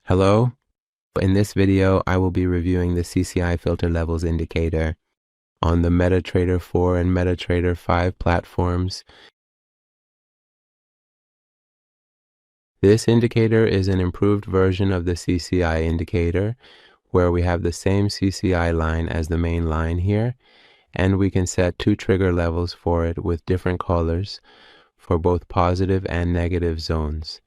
Hello, in this video I will be reviewing the CCI filter levels indicator on the MetaTrader 4 and MetaTrader 5 platforms. This indicator is an improved version of the CCI indicator where we have the same CCI line as the main line here, and we can set two trigger levels for it with different colors for both positive and negative zones.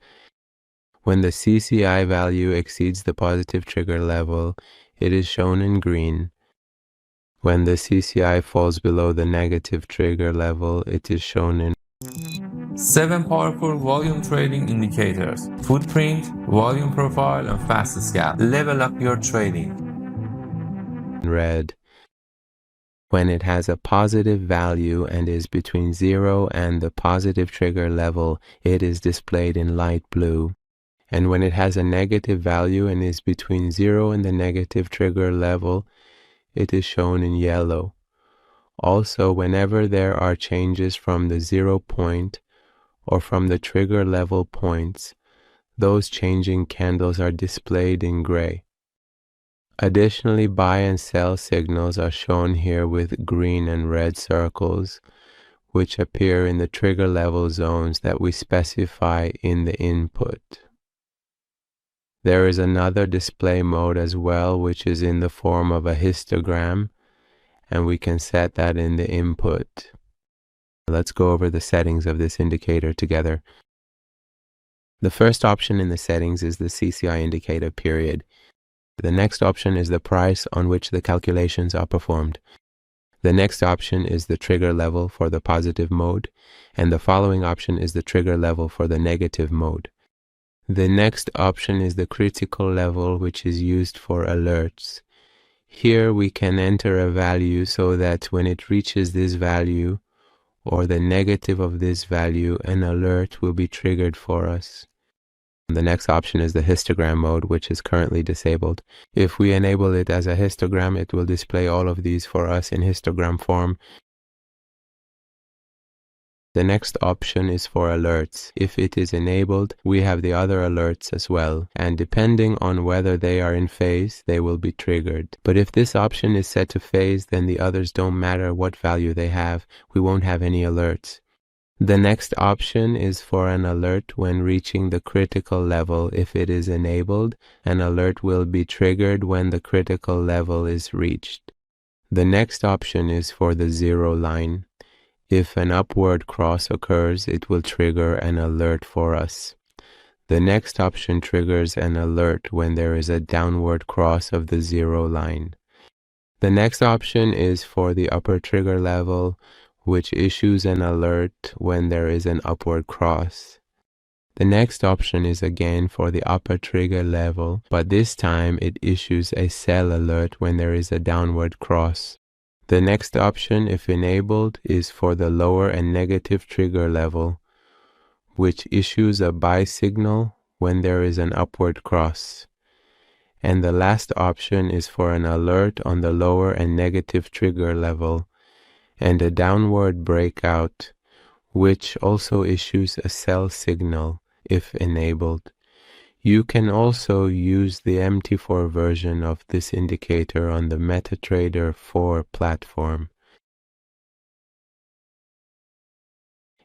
When the CCI value exceeds the positive trigger level, it is shown in green. When the CCI falls below the negative trigger level, it is shown in 7 powerful volume trading indicators: footprint, volume profile, and fast scalp. Level up your trading. red. When it has a positive value and is between 0 and the positive trigger level, it is displayed in light blue. And when it has a negative value and is between 0 and the negative trigger level, it is shown in yellow. Also, whenever there are changes from the 0 point or from the trigger level points, those changing candles are displayed in gray. Additionally, buy and sell signals are shown here with green and red circles, which appear in the trigger level zones that we specify in the input. There is another display mode as well, which is in the form of a histogram, and we can set that in the input. Let's go over the settings of this indicator together. The first option in the settings is the CCI indicator period. The next option is the price on which the calculations are performed. The next option is the trigger level for the positive mode, and the following option is the trigger level for the negative mode. The next option is the critical level, which is used for alerts. Here we can enter a value so that when it reaches this value or the negative of this value, an alert will be triggered for us. The next option is the histogram mode, which is currently disabled. If we enable it as a histogram, it will display all of these for us in histogram form. The next option is for alerts. If it is enabled, we have the other alerts as well, and depending on whether they are in phase, they will be triggered. But if this option is set to phase, then the others don't matter what value they have. We won't have any alerts. The next option is for an alert when reaching the critical level. If it is enabled, an alert will be triggered when the critical level is reached. The next option is for the zero line. If an upward cross occurs, it will trigger an alert for us. The next option triggers an alert when there is a downward cross of the zero line. The next option is for the upper trigger level, which issues an alert when there is an upward cross. The next option is again for the upper trigger level, but this time it issues a sell alert when there is a downward cross. The next option, if enabled, is for the lower and negative trigger level, which issues a buy signal when there is an upward cross. And the last option is for an alert on the lower and negative trigger level and a downward breakout, which also issues a sell signal if enabled. You can also use the MT4 version of this indicator on the MetaTrader 4 platform.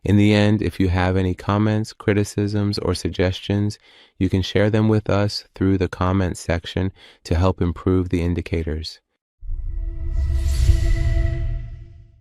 In the end, if you have any comments, criticisms, or suggestions, you can share them with us through the comments section to help improve the indicators.